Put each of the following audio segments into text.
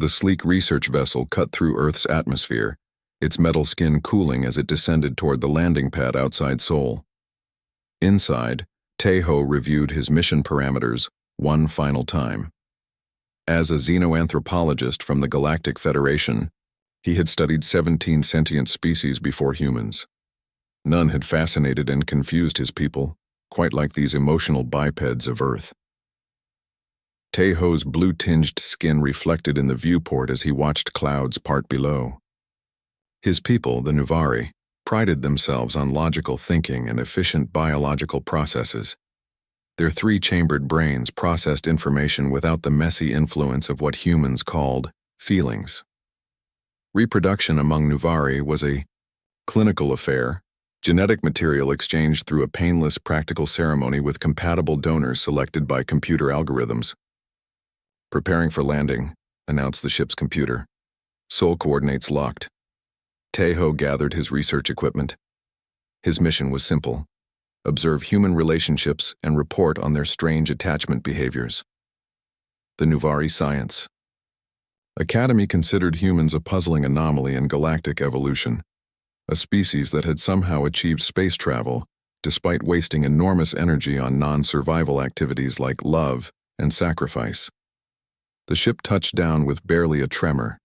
The sleek research vessel cut through Earth's atmosphere, its metal skin cooling as it descended toward the landing pad outside Seoul. Inside, Tae-ho reviewed his mission parameters one final time. As a xenoanthropologist from the Galactic Federation, he had studied 17 sentient species before humans. None had fascinated and confused his people, quite like these emotional bipeds of Earth. Tae-ho's blue-tinged skin reflected in the viewport as he watched clouds part below. His people, the Nuvari, prided themselves on logical thinking and efficient biological processes. Their three-chambered brains processed information without the messy influence of what humans called feelings. Reproduction among Nuvari was a clinical affair, genetic material exchanged through a painless practical ceremony with compatible donors selected by computer algorithms. "Preparing for landing," announced the ship's computer. "Soul coordinates locked." Tae-ho gathered his research equipment. His mission was simple: observe human relationships and report on their strange attachment behaviors. The Nuvari Science Academy considered humans a puzzling anomaly in galactic evolution, a species that had somehow achieved space travel despite wasting enormous energy on non-survival activities like love and sacrifice. The ship touched down with barely a tremor.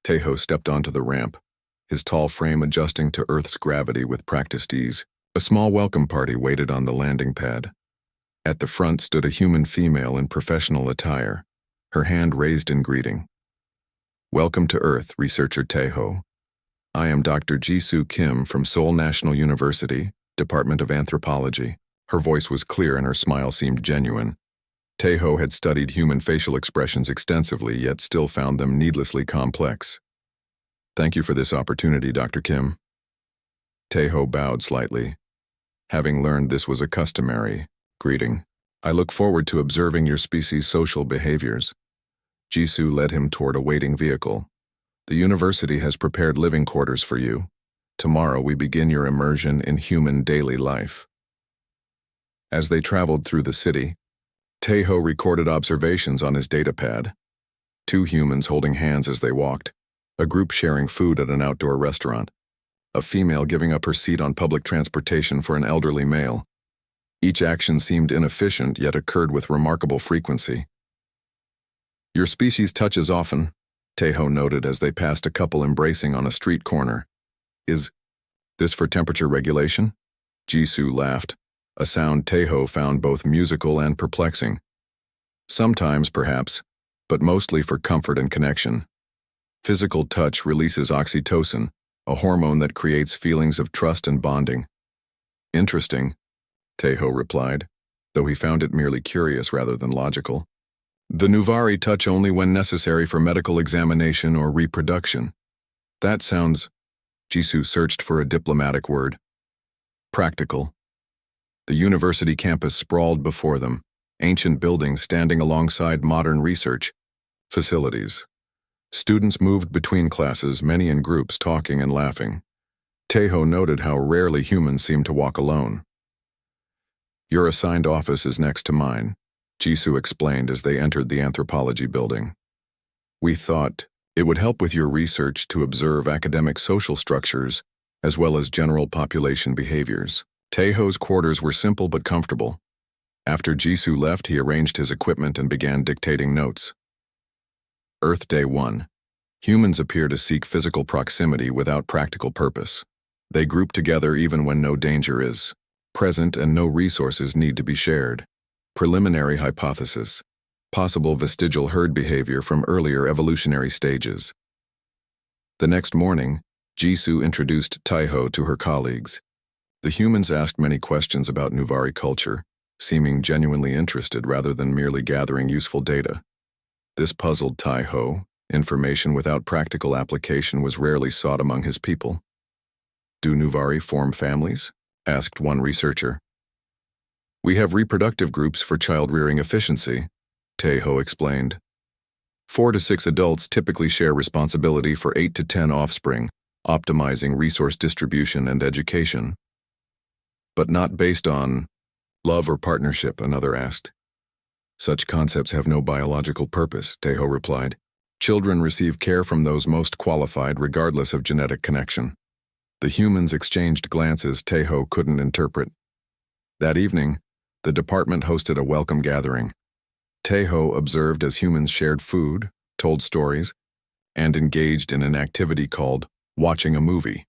Tae-ho stepped onto the ramp, his tall frame adjusting to Earth's gravity with practiced ease. A small welcome party waited on the landing pad. At the front stood a human female in professional attire, her hand raised in greeting. "Welcome to Earth, researcher Tae-ho. I am Dr. Jisoo Kim from Seoul National University, Department of Anthropology." Her voice was clear and her smile seemed genuine. Tae-ho had studied human facial expressions extensively, yet still found them needlessly complex. "Thank you for this opportunity, Dr. Kim." Tae-ho bowed slightly, having learned this was a customary greeting. "I look forward to observing your species' social behaviors." Jisoo led him toward a waiting vehicle. "The university has prepared living quarters for you. Tomorrow we begin your immersion in human daily life." As they traveled through the city, Tae-ho recorded observations on his datapad. Two humans holding hands as they walked, a group sharing food at an outdoor restaurant, a female giving up her seat on public transportation for an elderly male. Each action seemed inefficient, yet occurred with remarkable frequency. "Your species touches often," Tae-ho noted as they passed a couple embracing on a street corner. "Is this for temperature regulation?" Jisoo laughed, a sound Tae-ho found both musical and perplexing. "Sometimes, perhaps, but mostly for comfort and connection. Physical touch releases oxytocin, a hormone that creates feelings of trust and bonding." "Interesting," Tae-ho replied, though he found it merely curious rather than logical. "The Nuvari touch only when necessary for medical examination or reproduction." "That sounds..." Jisoo searched for a diplomatic word. "Practical." The university campus sprawled before them, ancient buildings standing alongside modern research facilities. Students moved between classes, many in groups, talking and laughing. Tae-ho noted how rarely humans seemed to walk alone. "Your assigned office is next to mine," Jisoo explained as they entered the anthropology building. "We thought it would help with your research to observe academic social structures as well as general population behaviors." Tae-ho's quarters were simple but comfortable. After Jisoo left, he arranged his equipment and began dictating notes. Earth Day 1. Humans appear to seek physical proximity without practical purpose. They group together even when no danger is present and no resources need to be shared. Preliminary hypothesis: possible vestigial herd behavior from earlier evolutionary stages. The next morning, Jisoo introduced Tae-ho to her colleagues. The humans asked many questions about Nuvari culture, seeming genuinely interested rather than merely gathering useful data. This puzzled Tae-ho. Information without practical application was rarely sought among his people. "Do Nuvari form families?" asked one researcher. "We have reproductive groups for child-rearing efficiency," Tae-ho explained. 4 to 6 adults typically share responsibility for 8 to 10 offspring, optimizing resource distribution and education. "But not based on love or partnership?" another asked. "Such concepts have no biological purpose," Tae-ho replied. Children receive care from those most qualified regardless of genetic connection. The humans exchanged glances Taeho couldn't interpret. That evening, the department hosted a welcome gathering. Taeho observed as humans shared food, told stories, and engaged in an activity called watching a movie.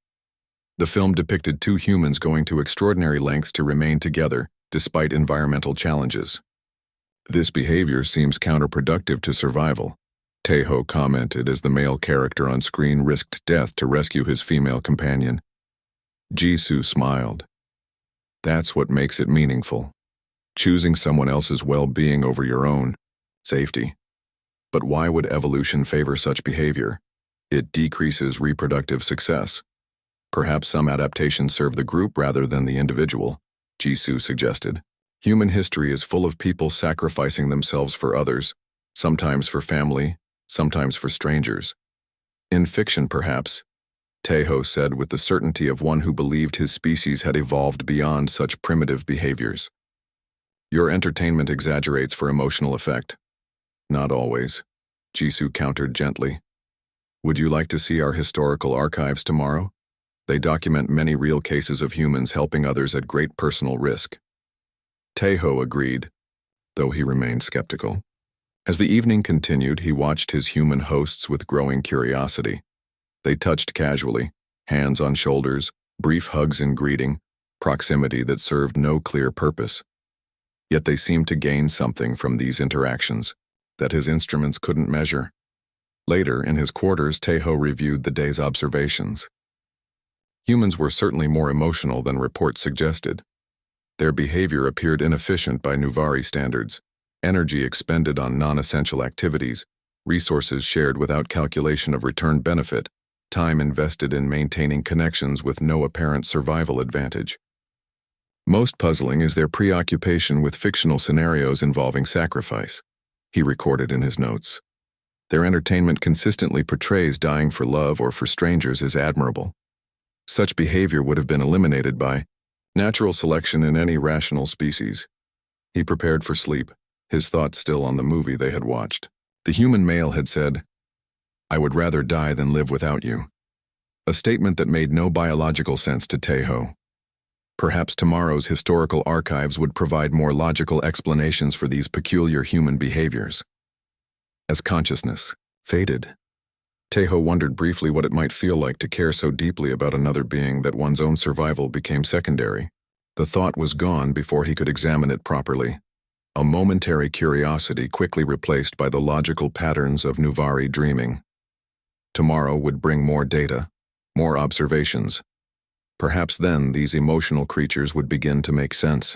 The film depicted two humans going to extraordinary lengths to remain together despite environmental challenges. This behavior seems counterproductive to survival, Taeho commented as the male character on screen risked death to rescue his female companion. Jisoo smiled. That's what makes it meaningful. Choosing someone else's well-being over your own safety. But why would evolution favor such behavior? It decreases reproductive success. Perhaps some adaptations serve the group rather than the individual, Jisoo suggested. Human history is full of people sacrificing themselves for others, sometimes for family, sometimes for strangers. In fiction, perhaps, Taeho said with the certainty of one who believed his species had evolved beyond such primitive behaviors. Your entertainment exaggerates for emotional effect. Not always, Jisoo countered gently. Would you like to see our historical archives tomorrow? They document many real cases of humans helping others at great personal risk. Taeho agreed, though he remained skeptical. As the evening continued, he watched his human hosts with growing curiosity. They touched casually, hands on shoulders, brief hugs in greeting, proximity that served no clear purpose. Yet they seemed to gain something from these interactions that his instruments couldn't measure. Later, in his quarters, Taeho reviewed the day's observations. Humans were certainly more emotional than reports suggested. Their behavior appeared inefficient by Nuvari standards, energy expended on non-essential activities, resources shared without calculation of return benefit, time invested in maintaining connections with no apparent survival advantage. Most puzzling is their preoccupation with fictional scenarios involving sacrifice, he recorded in his notes. Their entertainment consistently portrays dying for love or for strangers as admirable. Such behavior would have been eliminated by natural selection in any rational species. He prepared for sleep, his thoughts still on the movie they had watched. The human male had said, "I would rather die than live without you." A statement that made no biological sense to Taeho. Perhaps tomorrow's historical archives would provide more logical explanations for these peculiar human behaviors. As consciousness faded, Taeho wondered briefly what it might feel like to care so deeply about another being that one's own survival became secondary. The thought was gone before he could examine it properly. A momentary curiosity quickly replaced by the logical patterns of Nuvari dreaming. Tomorrow would bring more data, more observations. Perhaps then these emotional creatures would begin to make sense.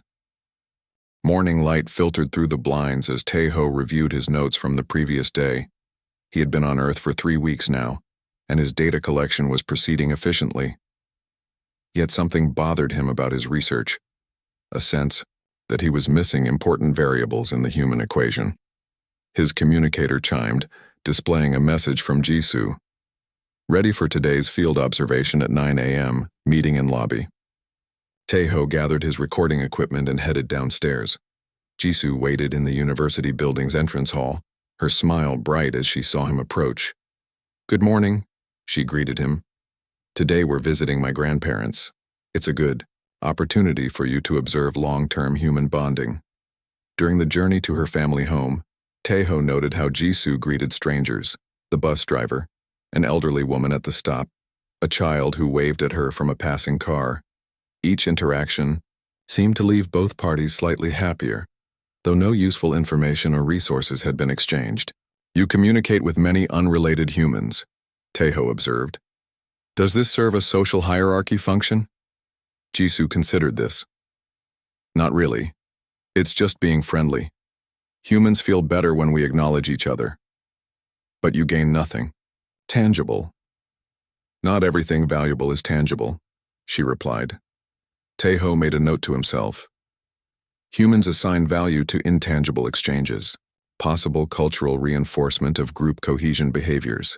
Morning light filtered through the blinds as Taeho reviewed his notes from the previous day. He had been on Earth for 3 weeks now, and his data collection was proceeding efficiently. Yet something bothered him about his research, a sense that he was missing important variables in the human equation. His communicator chimed, displaying a message from Jisoo. Ready for today's field observation at 9 a.m., meeting in lobby. Taeho gathered his recording equipment and headed downstairs. Jisoo waited in the university building's entrance hall, her smile bright as she saw him approach. "Good morning," she greeted him. "Today we're visiting my grandparents. It's a good opportunity for you to observe long-term human bonding." During the journey to her family home, Taeho noted how Jisoo greeted strangers, the bus driver, an elderly woman at the stop, a child who waved at her from a passing car. Each interaction seemed to leave both parties slightly happier, though no useful information or resources had been exchanged. "You communicate with many unrelated humans," Taeho observed. "Does this serve a social hierarchy function?" Jisoo considered this. "Not really. It's just being friendly. Humans feel better when we acknowledge each other. But you gain nothing tangible." "Not everything valuable is tangible," she replied. Taeho made a note to himself. Humans assign value to intangible exchanges, possible cultural reinforcement of group cohesion behaviors.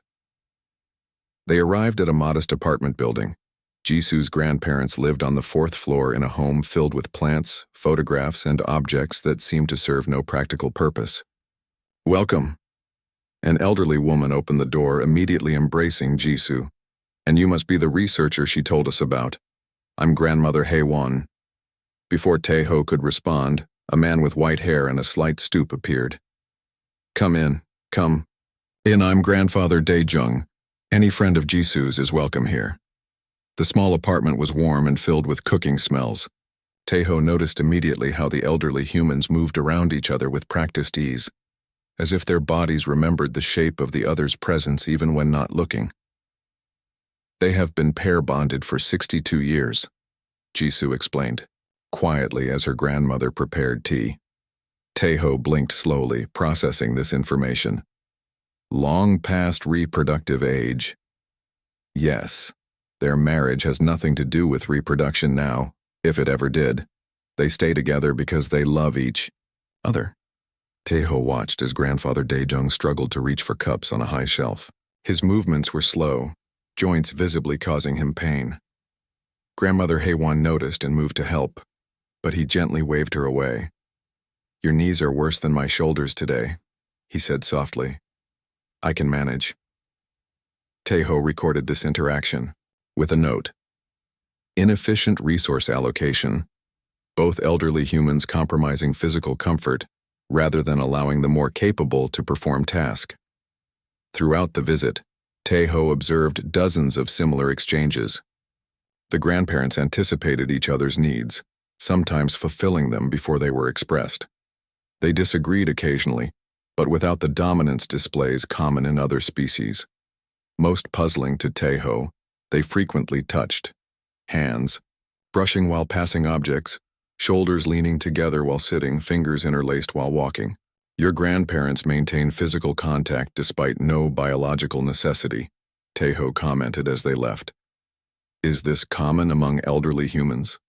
They arrived at a modest apartment building. Jisoo's grandparents lived on the 4th floor in a home filled with plants, photographs, and objects that seemed to serve no practical purpose. "Welcome," An elderly woman opened the door, immediately embracing Jisoo. "And you must be the researcher she told us about. I'm Grandmother Haewon." Before Taeho could respond, a man with white hair and a slight stoop appeared. "Come in, come in. I'm Grandfather Daejung. Any friend of Jisoo's is welcome here." The small apartment was warm and filled with cooking smells. Taeho noticed immediately how the elderly humans moved around each other with practiced ease, as if their bodies remembered the shape of the other's presence even when not looking. "They have been pair-bonded for 62 years, Jisoo explained, quietly as her grandmother prepared tea. Taeho blinked slowly, processing this information. Long past reproductive age. Yes, their marriage has nothing to do with reproduction now, if it ever did. They stay together because they love each other. Taeho watched as Grandfather Daejung struggled to reach for cups on a high shelf. His movements were slow, joints visibly causing him pain. Grandmother Haewon noticed and moved to help, but he gently waved her away. "Your knees are worse than my shoulders today," he said softly. "I can manage." Taeho recorded this interaction with a note. Inefficient resource allocation. Both elderly humans compromising physical comfort rather than allowing the more capable to perform tasks. Throughout the visit, Taeho observed dozens of similar exchanges. The grandparents anticipated each other's needs, sometimes fulfilling them before they were expressed. They disagreed occasionally, but without the dominance displays common in other species. Most puzzling to Taeho, they frequently touched. Hands, brushing while passing objects, shoulders leaning together while sitting, fingers interlaced while walking. Your grandparents maintain physical contact despite no biological necessity, Taeho commented as they left. Is this common among elderly humans?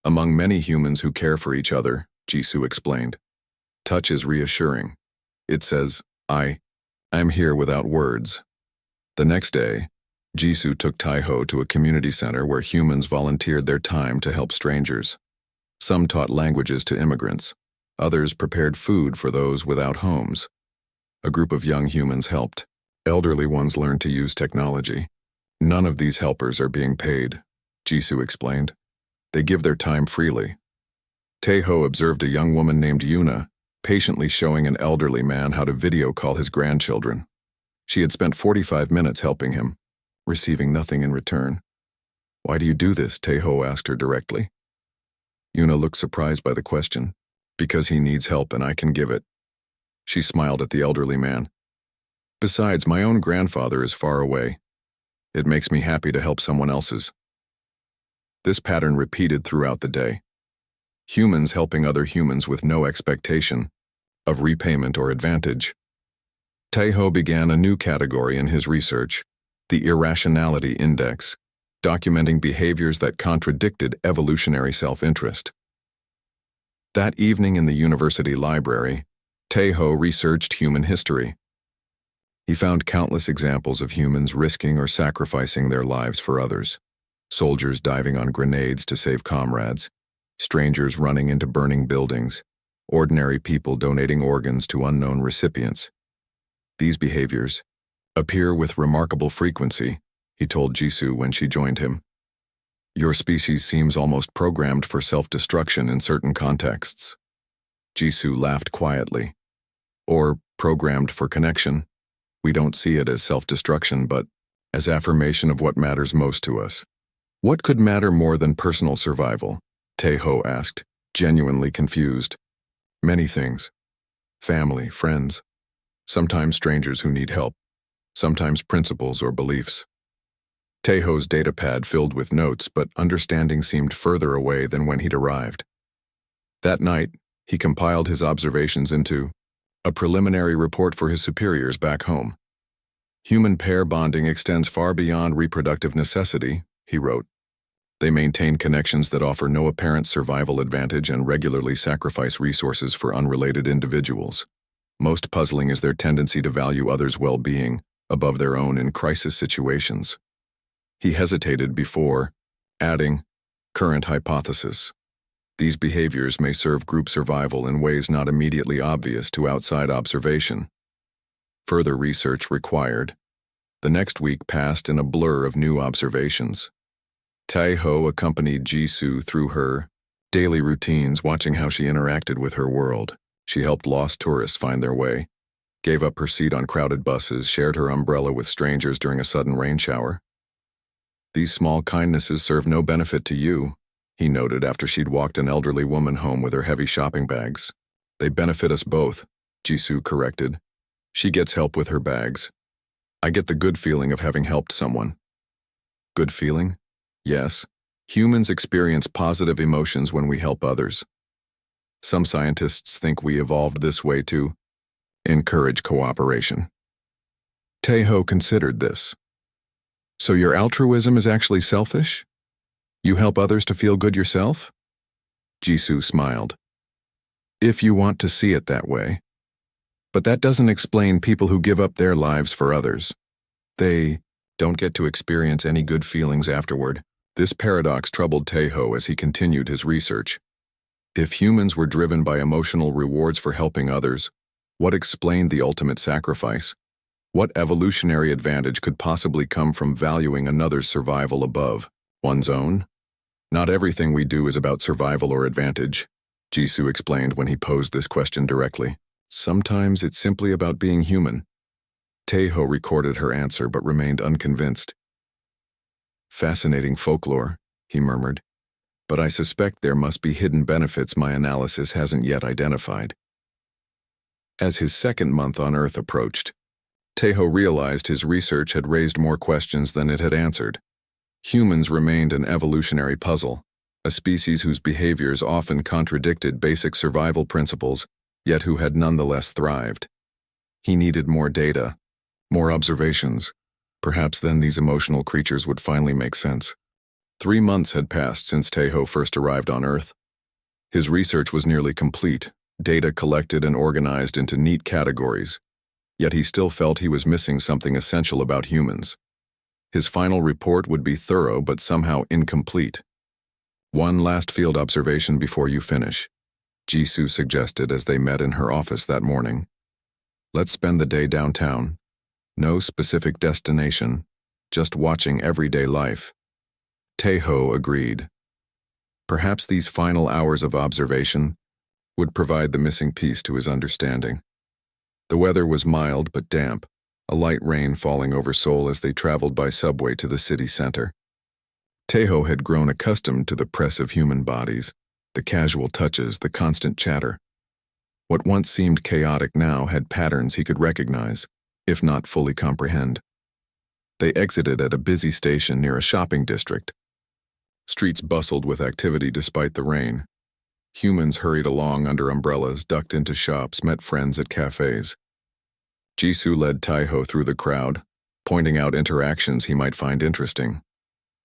Among many humans who care for each other, Jisoo explained. Touch is reassuring. It says, I'm here without words. The next day, Jisoo took Taeho to a community center where humans volunteered their time to help strangers. Some taught languages to immigrants. Others prepared food for those without homes. A group of young humans helped. Elderly ones learned to use technology. None of these helpers are being paid, Jisoo explained. They give their time freely. Taeho observed a young woman named Yuna patiently showing an elderly man how to video call his grandchildren. She had spent 45 minutes helping him, receiving nothing in return. Why do you do this? Taeho asked her directly. Yuna looked surprised by the question. Because he needs help and I can give it. She smiled at the elderly man. Besides, my own grandfather is far away. It makes me happy to help someone else's. This pattern repeated throughout the day. Humans helping other humans with no expectation of repayment or advantage. Taeho began a new category in his research, the Irrationality Index, documenting behaviors that contradicted evolutionary self-interest. That evening in the university library, Taeho researched human history. He found countless examples of humans risking or sacrificing their lives for others. Soldiers diving on grenades to save comrades, strangers running into burning buildings, ordinary people donating organs to unknown recipients. These behaviors appear with remarkable frequency, he told Jisoo when she joined him. Your species seems almost programmed for self-destruction in certain contexts. Jisoo laughed quietly. Or programmed for connection. We don't see it as self-destruction, but as affirmation of what matters most to us. What could matter more than personal survival? Taeho asked, genuinely confused. Many things. Family, friends. Sometimes strangers who need help. Sometimes principles or beliefs. Taeho's datapad filled with notes, but understanding seemed further away than when he'd arrived. That night, he compiled his observations into a preliminary report for his superiors back home. Human pair bonding extends far beyond reproductive necessity, he wrote. They maintain connections that offer no apparent survival advantage and regularly sacrifice resources for unrelated individuals. Most puzzling is their tendency to value others' well-being above their own in crisis situations. He hesitated before adding, current hypothesis. These behaviors may serve group survival in ways not immediately obvious to outside observation. Further research required. The next week passed in a blur of new observations. Tae-ho accompanied Jisoo through her daily routines, watching how she interacted with her world. She helped lost tourists find their way, gave up her seat on crowded buses, shared her umbrella with strangers during a sudden rain shower. "These small kindnesses serve no benefit to you," he noted after she'd walked an elderly woman home with her heavy shopping bags. "They benefit us both," Jisoo corrected. "She gets help with her bags. I get the good feeling of having helped someone." Good feeling? Yes. Humans experience positive emotions when we help others. Some scientists think we evolved this way to encourage cooperation. Tae-ho considered this. "So your altruism is actually selfish? You help others to feel good yourself?" Jisoo smiled. "If you want to see it that way. But that doesn't explain people who give up their lives for others. They don't get to experience any good feelings afterward." This paradox troubled Tae-ho as he continued his research. If humans were driven by emotional rewards for helping others, what explained the ultimate sacrifice? What evolutionary advantage could possibly come from valuing another's survival above one's own? "Not everything we do is about survival or advantage," Jisoo explained when he posed this question directly. "Sometimes it's simply about being human." Tae-ho recorded her answer but remained unconvinced. "Fascinating folklore," he murmured, "but I suspect there must be hidden benefits my analysis hasn't yet identified." As his second month on Earth approached, Tae-ho realized his research had raised more questions than it had answered. Humans remained an evolutionary puzzle, a species whose behaviors often contradicted basic survival principles, yet who had nonetheless thrived. He needed more data, more observations. Perhaps then these emotional creatures would finally make sense. 3 months had passed since Tae-ho first arrived on Earth. His research was nearly complete, data collected and organized into neat categories, yet he still felt he was missing something essential about humans. His final report would be thorough but somehow incomplete. "One last field observation before you finish," Jisoo suggested as they met in her office that morning. "Let's spend the day downtown. No specific destination, just watching everyday life." Tae-ho agreed. Perhaps these final hours of observation would provide the missing piece to his understanding. The weather was mild but damp, a light rain falling over Seoul as they traveled by subway to the city center. Tae-ho had grown accustomed to the press of human bodies, the casual touches, the constant chatter. What once seemed chaotic now had patterns he could recognize, if not fully comprehend. They exited at a busy station near a shopping district. Streets bustled with activity despite the rain. Humans hurried along under umbrellas, ducked into shops, met friends at cafes. Jisoo led Tae-ho through the crowd, pointing out interactions he might find interesting.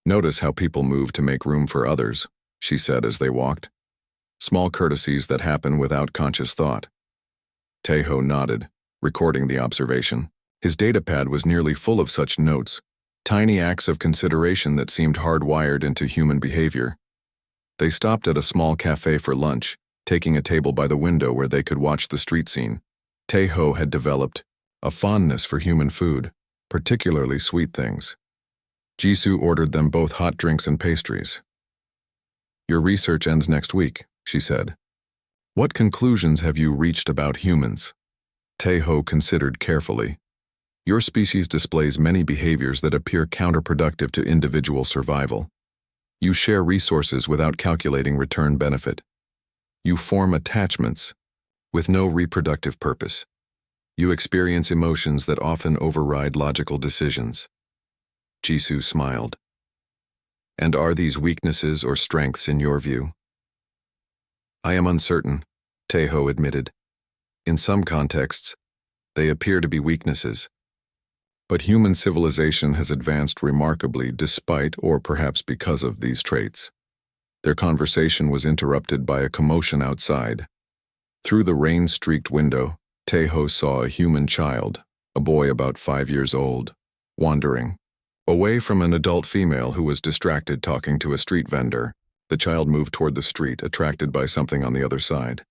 "Notice how people move to make room for others," she said as they walked. "Small courtesies that happen without conscious thought." Tae-ho nodded, recording the observation. His datapad was nearly full of such notes, tiny acts of consideration that seemed hardwired into human behavior. They stopped at a small cafe for lunch, taking a table by the window where they could watch the street scene. Tae-ho had developed a fondness for human food, particularly sweet things. Jisoo ordered them both hot drinks and pastries. "Your research ends next week," she said. "What conclusions have you reached about humans?" Tae-ho considered carefully. "Your species displays many behaviors that appear counterproductive to individual survival. You share resources without calculating return benefit. You form attachments with no reproductive purpose. You experience emotions that often override logical decisions." Jisoo smiled. "And are these weaknesses or strengths in your view?" "I am uncertain," Tae-ho admitted. "In some contexts, they appear to be weaknesses. But human civilization has advanced remarkably despite or perhaps because of these traits." Their conversation was interrupted by a commotion outside. Through the rain-streaked window, Tae-ho saw a human child, a boy about 5 years old, wandering away from an adult female who was distracted talking to a street vendor. The child moved toward the street, attracted by something on the other side.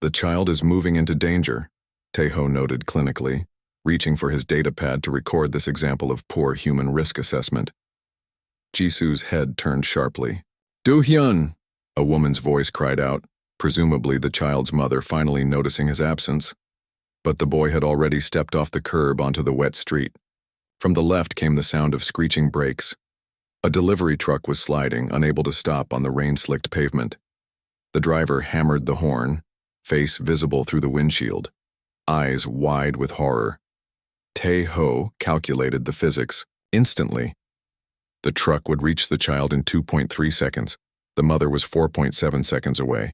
"The child is moving into danger," Tae-ho noted clinically, reaching for his datapad to record this example of poor human risk assessment. Jisoo's head turned sharply. Do-hyun! A woman's voice cried out, presumably the child's mother finally noticing his absence. But the boy had already stepped off the curb onto the wet street. From the left came the sound of screeching brakes. A delivery truck was sliding, unable to stop on the rain-slicked pavement. The driver hammered the horn, face visible through the windshield, eyes wide with horror. Tae-ho calculated the physics. Instantly, the truck would reach the child in 2.3 seconds. The mother was 4.7 seconds away.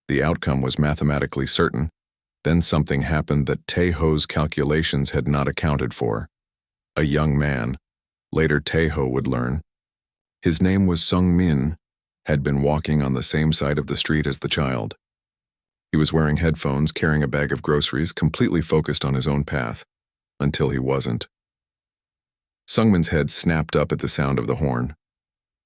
The outcome was mathematically certain. Then something happened that Tae-ho's calculations had not accounted for. A young man, later Tae-ho would learn, his name was Sung-min, had been walking on the same side of the street as the child. He was wearing headphones, carrying a bag of groceries, completely focused on his own path, until he wasn't. Sung-min's head snapped up at the sound of the horn.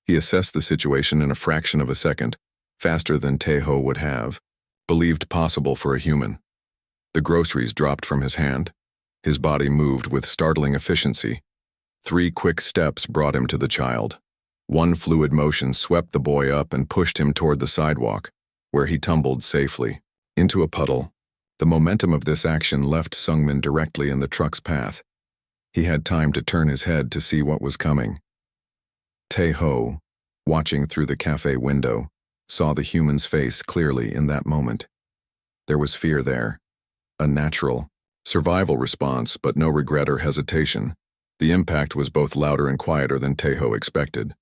He assessed the situation in a fraction of a second, faster than Tae-ho would have, believed possible for a human. The groceries dropped from his hand. His body moved with startling efficiency. 3 quick steps brought him to the child. One fluid motion swept the boy up and pushed him toward the sidewalk, where he tumbled safely. Into a puddle. The momentum of this action left Sung-min directly in the truck's path. He had time to turn his head to see what was coming. Tae-ho, watching through the cafe window, saw the human's face clearly in that moment. There was fear there, a natural, survival response, but no regret or hesitation. The impact was both louder and quieter than Tae-ho expected.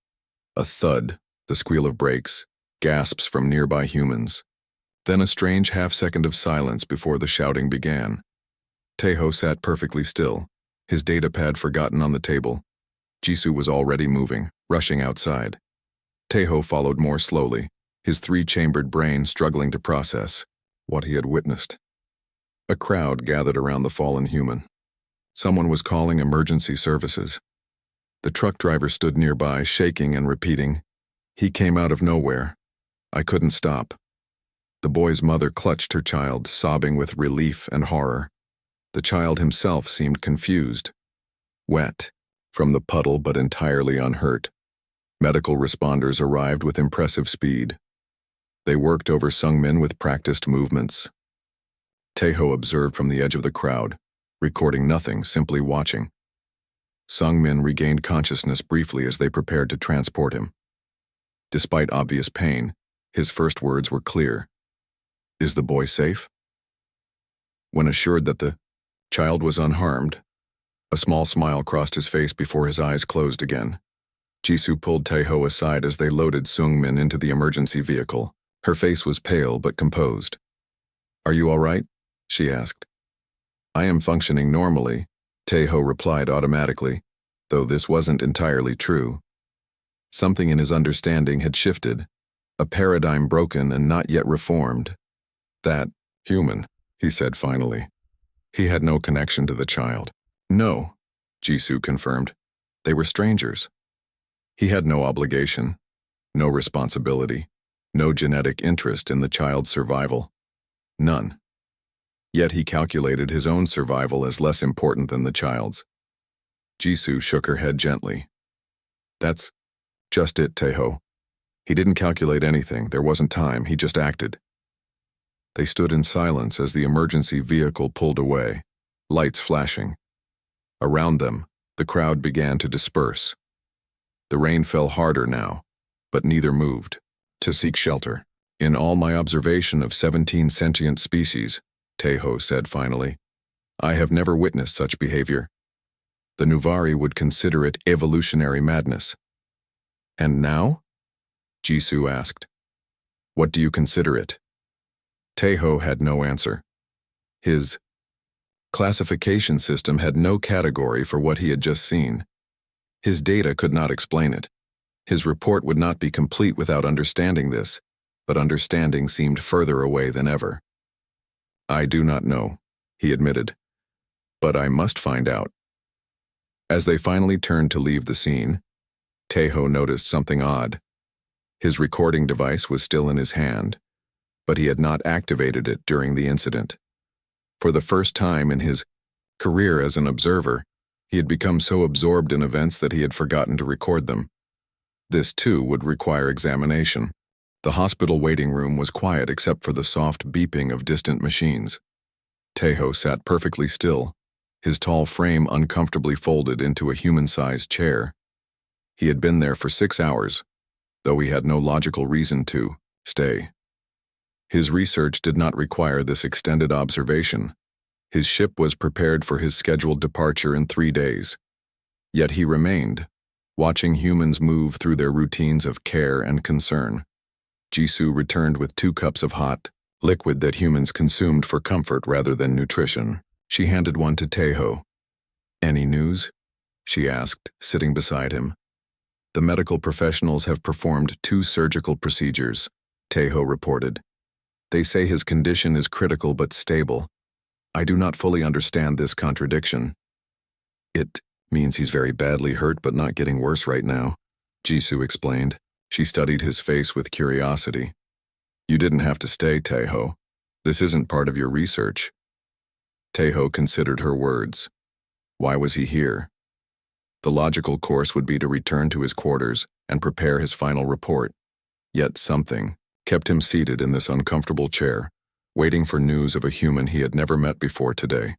A thud, the squeal of brakes, gasps from nearby humans. Then a strange half-second of silence before the shouting began. Tae-ho sat perfectly still, his datapad forgotten on the table. Jisoo was already moving, rushing outside. Tae-ho followed more slowly, his 3-chambered brain struggling to process what he had witnessed. A crowd gathered around the fallen human. Someone was calling emergency services. The truck driver stood nearby, shaking and repeating, "He came out of nowhere. I couldn't stop." The boy's mother clutched her child, sobbing with relief and horror. The child himself seemed confused. Wet, from the puddle but entirely unhurt. Medical responders arrived with impressive speed. They worked over Sung-min with practiced movements. Tae-ho observed from the edge of the crowd, recording nothing, simply watching. Sung-min regained consciousness briefly as they prepared to transport him. Despite obvious pain, his first words were clear. "Is the boy safe?" When assured that the child was unharmed, a small smile crossed his face before his eyes closed again. Jisoo pulled Tae-ho aside as they loaded Sung-min into the emergency vehicle. Her face was pale but composed. "Are you all right?" she asked. "I am functioning normally," Tae-ho replied automatically, though this wasn't entirely true. Something in his understanding had shifted, a paradigm broken and not yet reformed. "That human," he said finally. He had no connection to the child. "No," Jisoo confirmed. "They were strangers." He had no obligation, no responsibility, no genetic interest in the child's survival. None. Yet he calculated his own survival as less important than the child's. Jisoo shook her head gently. "That's just it, Tae-ho. He didn't calculate anything, there wasn't time, he just acted." They stood in silence as the emergency vehicle pulled away, lights flashing. Around them, the crowd began to disperse. The rain fell harder now, but neither moved, to seek shelter. "In all my observation of 17 sentient species," Tae-ho said finally, "I have never witnessed such behavior. The Nuvari would consider it evolutionary madness." "And now?" Jisoo asked. "What do you consider it?" Tae-ho had no answer. His classification system had no category for what he had just seen. His data could not explain it. His report would not be complete without understanding this, but understanding seemed further away than ever. "I do not know," he admitted, "but I must find out." As they finally turned to leave the scene, Tae-ho noticed something odd. His recording device was still in his hand, but he had not activated it during the incident. For the first time in his career as an observer, he had become so absorbed in events that he had forgotten to record them. This, too, would require examination. The hospital waiting room was quiet except for the soft beeping of distant machines. Tejo sat perfectly still, his tall frame uncomfortably folded into a human-sized chair. He had been there for 6 hours, though he had no logical reason to stay. His research did not require this extended observation. His ship was prepared for his scheduled departure in 3 days. Yet he remained, watching humans move through their routines of care and concern. Jisoo returned with 2 cups of hot liquid that humans consumed for comfort rather than nutrition. She handed one to Tejo. "Any news?" she asked, sitting beside him. "The medical professionals have performed 2 surgical procedures," Tejo reported. "They say his condition is critical but stable. I do not fully understand this contradiction." "It means he's very badly hurt but not getting worse right now," Jisoo explained. She studied his face with curiosity. "You didn't have to stay, Tejo. This isn't part of your research." Tejo considered her words. Why was he here? The logical course would be to return to his quarters and prepare his final report. Yet something kept him seated in this uncomfortable chair, waiting for news of a human he had never met before today.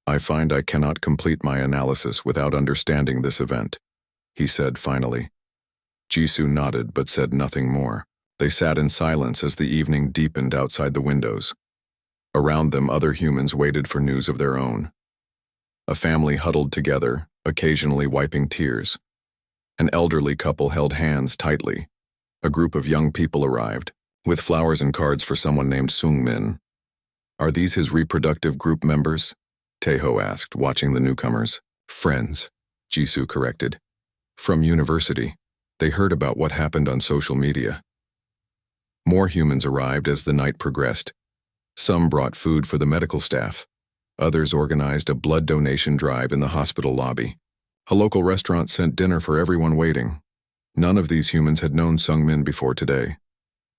"I find I cannot complete my analysis without understanding this event," he said finally. Jisoo nodded but said nothing more. They sat in silence as the evening deepened outside the windows. Around them, other humans waited for news of their own. A family huddled together, occasionally wiping tears. An elderly couple held hands tightly. A group of young people arrived, with flowers and cards for someone named Sung-min. "Are these his reproductive group members?" Tejo asked, watching the newcomers. "Friends," Jisoo corrected. "From university. They heard about what happened on social media." More humans arrived as the night progressed. Some brought food for the medical staff. Others organized a blood donation drive in the hospital lobby. A local restaurant sent dinner for everyone waiting. None of these humans had known Sung-min before today.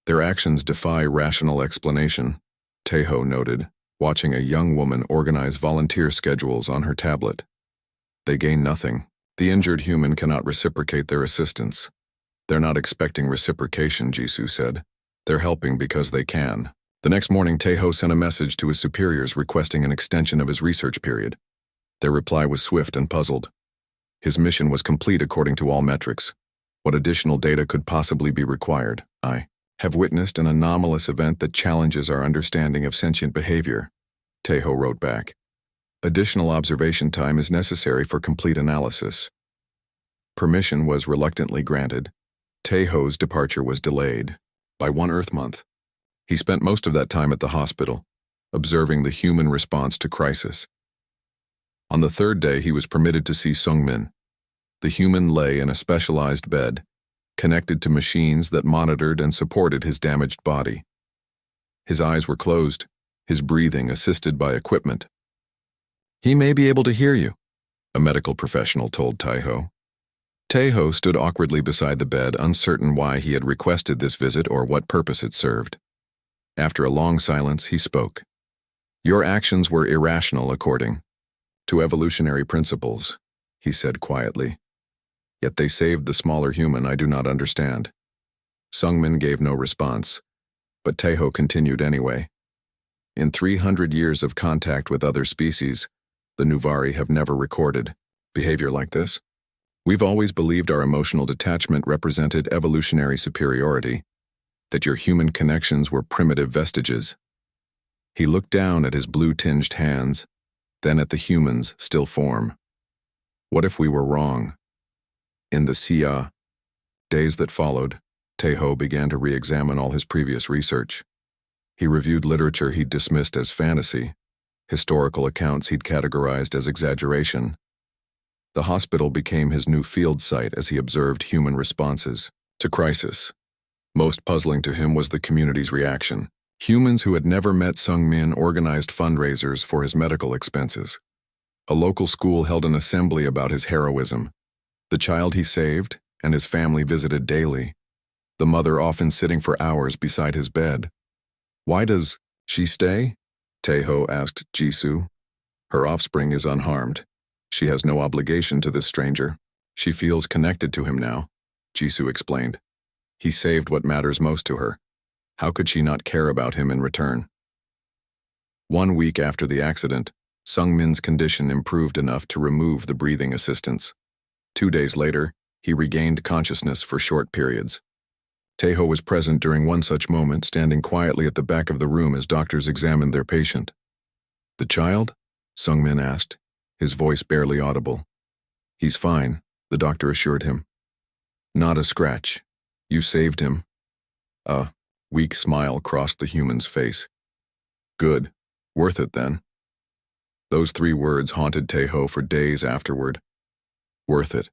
Their actions defy rational explanation, Tejo noted, watching a young woman organize volunteer schedules on her tablet. They gain nothing. The injured human cannot reciprocate their assistance. "They're not expecting reciprocation," Jisoo said. "They're helping because they can." The next morning, Tejo sent a message to his superiors requesting an extension of his research period. Their reply was swift and puzzled. His mission was complete according to all metrics. What additional data could possibly be required? "I have witnessed an anomalous event that challenges our understanding of sentient behavior," Tejo wrote back. "Additional observation time is necessary for complete analysis." Permission was reluctantly granted. Tejo's departure was delayed by 1 Earth month. He spent most of that time at the hospital, observing the human response to crisis. On the 3rd day, he was permitted to see Sung-min. The human lay in a specialized bed, connected to machines that monitored and supported his damaged body. His eyes were closed, his breathing assisted by equipment. "He may be able to hear you," a medical professional told Tejo. Tejo stood awkwardly beside the bed, uncertain why he had requested this visit or what purpose it served. After a long silence, he spoke. "Your actions were irrational according to evolutionary principles," he said quietly. "Yet they saved the smaller human I do not understand." Sung-min gave no response, but Tejo continued anyway. "In 300 years of contact with other species, the Nuvari have never recorded behavior like this. We've always believed our emotional detachment represented evolutionary superiority, that your human connections were primitive vestiges." He looked down at his blue-tinged hands, then at the human's still form. What if we were wrong? In the days that followed, Tejo began to re-examine all his previous research. He reviewed literature he'd dismissed as fantasy, historical accounts he'd categorized as exaggeration. The hospital became his new field site as he observed human responses to crisis. Most puzzling to him was the community's reaction. Humans who had never met Sung-min organized fundraisers for his medical expenses. A local school held an assembly about his heroism. The child he saved and his family visited daily, the mother often sitting for hours beside his bed. "Why does she stay?" Tejo asked Jisoo. Her offspring is unharmed. She has no obligation to this stranger. She feels connected to him now, Jisoo explained. He saved what matters most to her. How could she not care about him in return? 1 week after the accident, Sungmin's condition improved enough to remove the breathing assistance. 2 days later, he regained consciousness for short periods. Taeho was present during one such moment, standing quietly at the back of the room as doctors examined their patient. "The child?" Sungmin asked, his voice barely audible. "He's fine," the doctor assured him. "Not a scratch. You saved him." A weak smile crossed the human's face. "Good. Worth it then." Those 3 words haunted Taeho for days afterward. Worth it.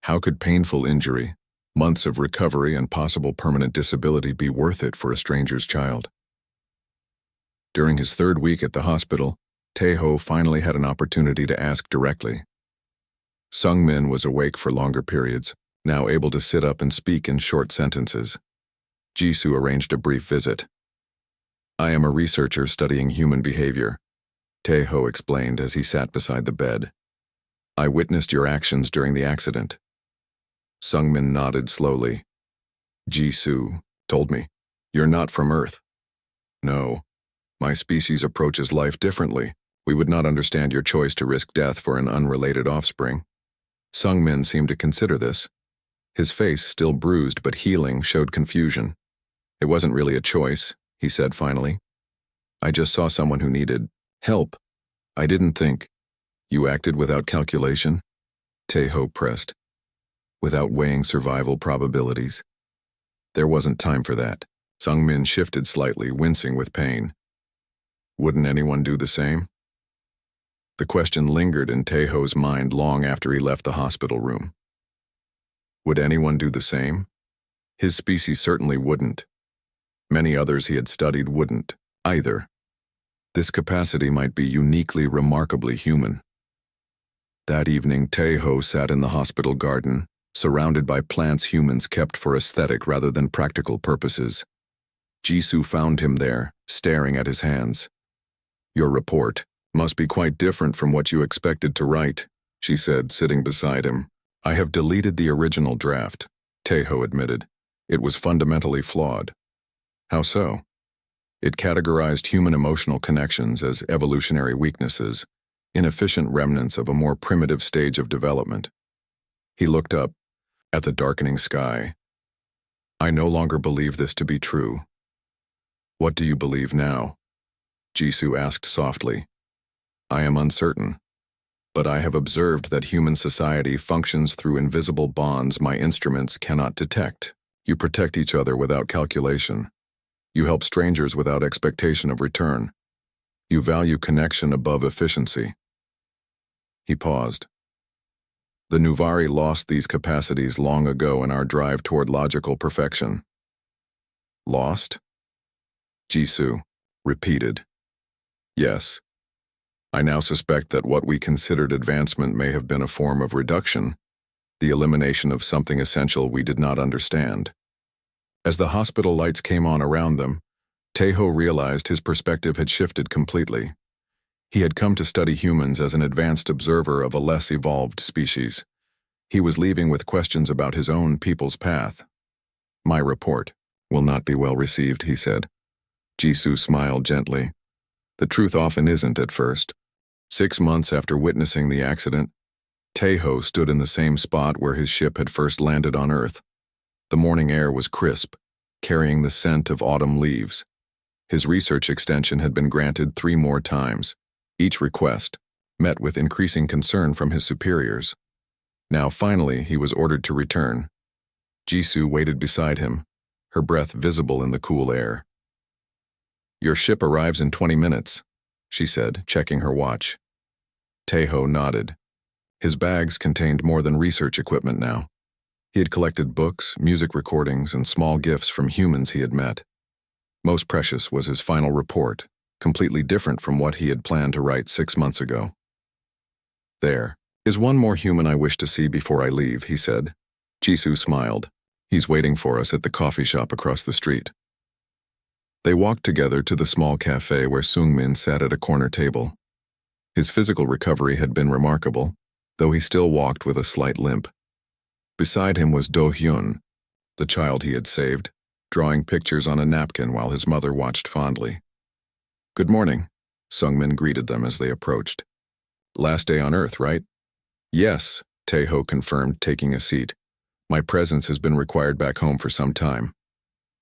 How could painful injury, months of recovery and possible permanent disability be worth it for a stranger's child? During his 3rd week at the hospital, Taeho finally had an opportunity to ask directly. Sungmin was awake for longer periods, now able to sit up and speak in short sentences. Jisoo arranged a brief visit. "I am a researcher studying human behavior," Taeho explained as he sat beside the bed. "I witnessed your actions during the accident." Sungmin nodded slowly. "Jisoo told me, you're not from Earth." "No. My species approaches life differently. We would not understand your choice to risk death for an unrelated offspring." Sungmin seemed to consider this. His face, still bruised but healing, showed confusion. "It wasn't really a choice," he said finally. "I just saw someone who needed help. I didn't think." "You acted without calculation?" Taeho pressed. "Without weighing survival probabilities?" "There wasn't time for that." Sungmin shifted slightly, wincing with pain. "Wouldn't anyone do the same?" The question lingered in Taeho's mind long after he left the hospital room. Would anyone do the same? His species certainly wouldn't. Many others he had studied wouldn't, either. This capacity might be uniquely, remarkably human. That evening, Taeho sat in the hospital garden, surrounded by plants humans kept for aesthetic rather than practical purposes. Jisoo found him there, staring at his hands. "Your report must be quite different from what you expected to write," she said, sitting beside him. "I have deleted the original draft," Taeho admitted. "It was fundamentally flawed." "How so?" "It categorized human emotional connections as evolutionary weaknesses, inefficient remnants of a more primitive stage of development." He looked up at the darkening sky. "I no longer believe this to be true." "What do you believe now?" Jisoo asked softly. "I am uncertain, but I have observed that human society functions through invisible bonds my instruments cannot detect. You protect each other without calculation. You help strangers without expectation of return. You value connection above efficiency." He paused. "The Nuvari lost these capacities long ago in our drive toward logical perfection." "Lost?" Jisoo repeated. "Yes. I now suspect that what we considered advancement may have been a form of reduction, the elimination of something essential we did not understand." As the hospital lights came on around them, Taeho realized his perspective had shifted completely. He had come to study humans as an advanced observer of a less evolved species. He was leaving with questions about his own people's path. "My report will not be well received," he said. Jisoo smiled gently. "The truth often isn't at first." 6 months after witnessing the accident, Taeho stood in the same spot where his ship had first landed on Earth. The morning air was crisp, carrying the scent of autumn leaves. His research extension had been granted 3 more times, each request met with increasing concern from his superiors. Now finally he was ordered to return. Jisoo waited beside him, her breath visible in the cool air. "Your ship arrives in 20 minutes, she said, checking her watch. Taeho nodded. His bags contained more than research equipment now. He had collected books, music recordings, and small gifts from humans he had met. Most precious was his final report, completely different from what he had planned to write 6 months ago. "There is one more human I wish to see before I leave," he said. Jisoo smiled. "He's waiting for us at the coffee shop across the street." They walked together to the small cafe where Sungmin sat at a corner table. His physical recovery had been remarkable, though he still walked with a slight limp. Beside him was Do-hyun, the child he had saved, drawing pictures on a napkin while his mother watched fondly. "Good morning," Sungmin greeted them as they approached. "Last day on Earth, right?" "Yes," Tae-ho confirmed, taking a seat. "My presence has been required back home for some time."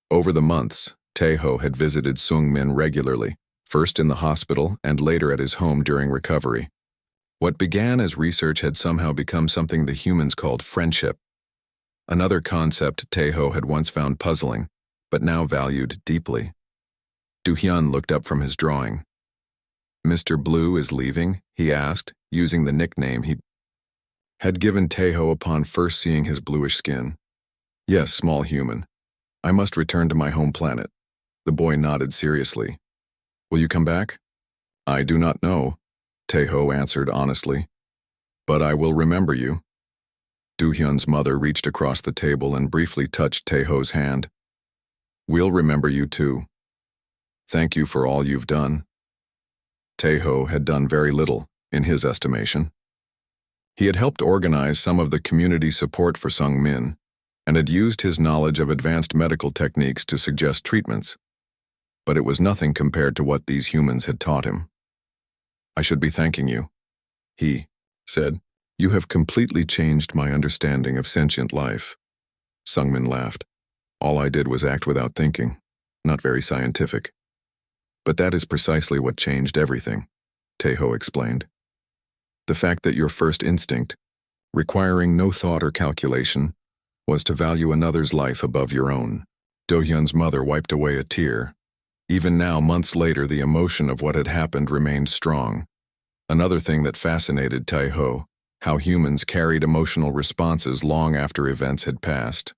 Over the months, Tae-ho had visited Sungmin regularly, first in the hospital and later at his home during recovery. What began as research had somehow become something the humans called friendship. Another concept Tae-ho had once found puzzling, but now valued deeply. Do-hyun looked up from his drawing. "Mr. Blue is leaving?" he asked, using the nickname he had given Tae-ho upon first seeing his bluish skin. "Yes, small human. I must return to my home planet." The boy nodded seriously. "Will you come back?" "I do not know," Tae-ho answered honestly. "But I will remember you." Do-hyun's mother reached across the table and briefly touched Tae-ho's hand. "We'll remember you too. Thank you for all you've done." Tae-ho had done very little, in his estimation. He had helped organize some of the community support for Sungmin, and had used his knowledge of advanced medical techniques to suggest treatments. But it was nothing compared to what these humans had taught him. "I should be thanking you," he said. "You have completely changed my understanding of sentient life." Sungmin laughed. "All I did was act without thinking. Not very scientific." "But that is precisely what changed everything," Tae-ho explained. "The fact that your first instinct, requiring no thought or calculation, was to value another's life above your own." Do-hyun's mother wiped away a tear. Even now, months later, the emotion of what had happened remained strong. Another thing that fascinated Tae-ho, how humans carried emotional responses long after events had passed.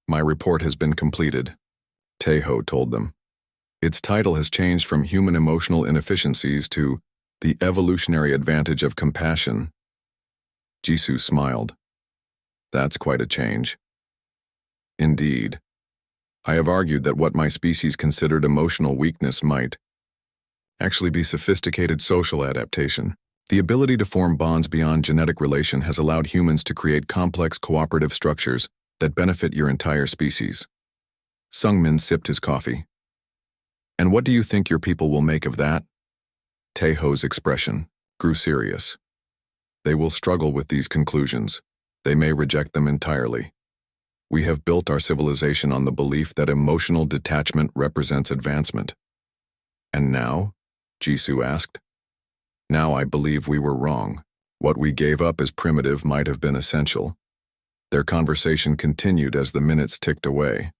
"My report has been completed," Tae-ho told them. "Its title has changed from Human Emotional Inefficiencies to The Evolutionary Advantage of Compassion." Jisoo smiled. "That's quite a change." "Indeed. I have argued that what my species considered emotional weakness might actually be sophisticated social adaptation. The ability to form bonds beyond genetic relation has allowed humans to create complex cooperative structures that benefit your entire species." Sungmin sipped his coffee. "And what do you think your people will make of that?" Tae-ho's expression grew serious. "They will struggle with these conclusions. They may reject them entirely. We have built our civilization on the belief that emotional detachment represents advancement." "And now?" Jisoo asked. "Now I believe we were wrong. What we gave up as primitive might have been essential." Their conversation continued as the minutes ticked away.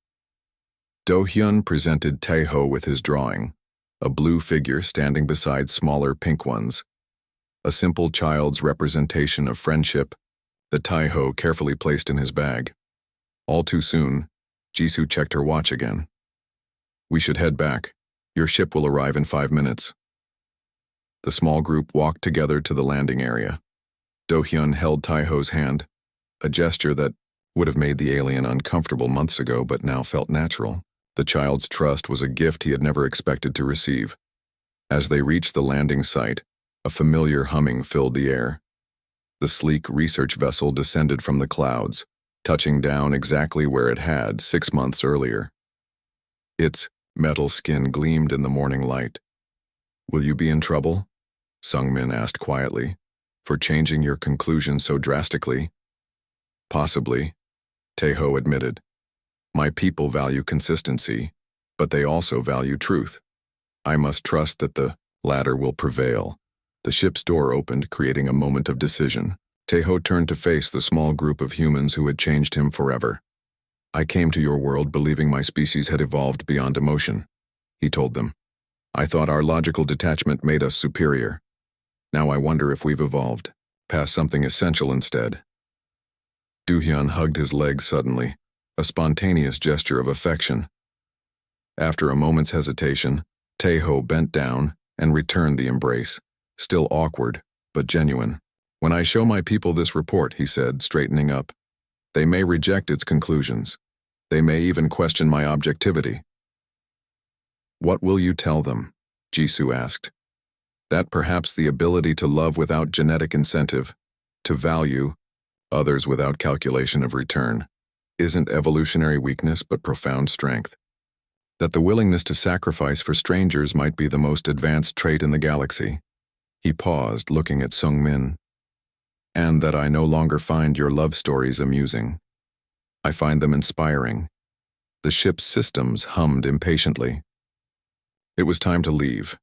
Do-hyun presented Tae-ho with his drawing, a blue figure standing beside smaller pink ones. A simple child's representation of friendship that Tae-ho carefully placed in his bag. All too soon, Jisoo checked her watch again. "We should head back. Your ship will arrive in 5 minutes." The small group walked together to the landing area. Do-hyun held Tae-ho's hand, a gesture that would have made the alien uncomfortable months ago but now felt natural. The child's trust was a gift he had never expected to receive. As they reached the landing site, a familiar humming filled the air. The sleek research vessel descended from the clouds, touching down exactly where it had 6 months earlier. Its metal skin gleamed in the morning light. "Will you be in trouble?" Sungmin asked quietly, "for changing your conclusion so drastically?" "Possibly," Tae-ho admitted. "My people value consistency, but they also value truth. I must trust that the latter will prevail." The ship's door opened, creating a moment of decision. Tae-ho turned to face the small group of humans who had changed him forever. "I came to your world believing my species had evolved beyond emotion," he told them. "I thought our logical detachment made us superior. Now I wonder if we've evolved past something essential instead." Do-hyun hugged his leg suddenly, a spontaneous gesture of affection. After a moment's hesitation, Tae-ho bent down and returned the embrace, still awkward, but genuine. "When I show my people this report," he said, straightening up, "they may reject its conclusions. They may even question my objectivity." "What will you tell them?" Jisoo asked. That perhaps the ability to love without genetic incentive, to value others without calculation of return, isn't evolutionary weakness but profound strength. That the willingness to sacrifice for strangers might be the most advanced trait in the galaxy. He paused, looking at Sung Min. And that I no longer find your love stories amusing. I find them inspiring. The ship's systems hummed impatiently. It was time to leave.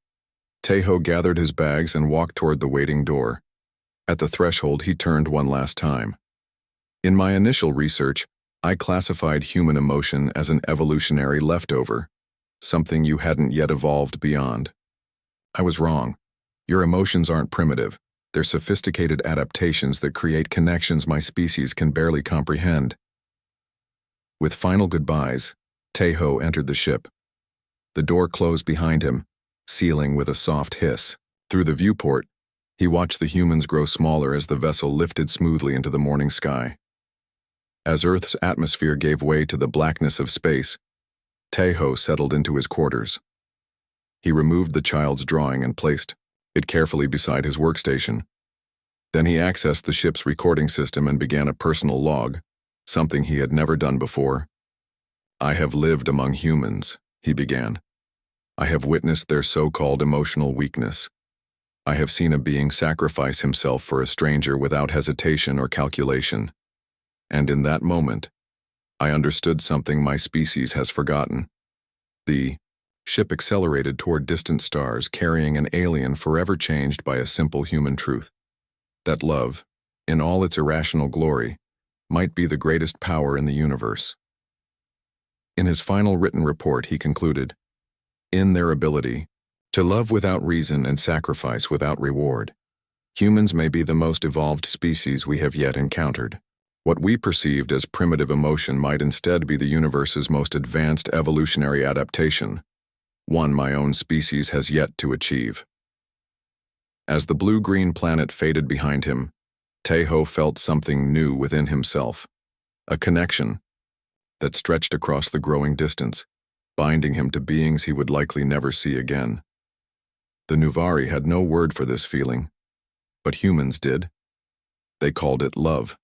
Taeho gathered his bags and walked toward the waiting door. At the threshold, he turned one last time. In my initial research, I classified human emotion as an evolutionary leftover, something you hadn't yet evolved beyond. I was wrong. Your emotions aren't primitive. They're sophisticated adaptations that create connections my species can barely comprehend. With final goodbyes, Taeho entered the ship. The door closed behind him, sealing with a soft hiss. Through the viewport, he watched the humans grow smaller as the vessel lifted smoothly into the morning sky. As Earth's atmosphere gave way to the blackness of space, Taeho settled into his quarters. He removed the child's drawing and placed it carefully beside his workstation. Then he accessed the ship's recording system and began a personal log, something he had never done before. I have lived among humans, he began. I have witnessed their so-called emotional weakness. I have seen a being sacrifice himself for a stranger without hesitation or calculation. And in that moment, I understood something my species has forgotten. The ship accelerated toward distant stars, carrying an alien forever changed by a simple human truth. That love, in all its irrational glory, might be the greatest power in the universe. In his final written report, he concluded, in their ability to love without reason and sacrifice without reward, humans may be the most evolved species we have yet encountered. What we perceived as primitive emotion might instead be the universe's most advanced evolutionary adaptation, one my own species has yet to achieve. As the blue-green planet faded behind him, Taeho felt something new within himself, a connection that stretched across the growing distance, binding him to beings he would likely never see again. The Nuvari had no word for this feeling, but humans did. They called it love.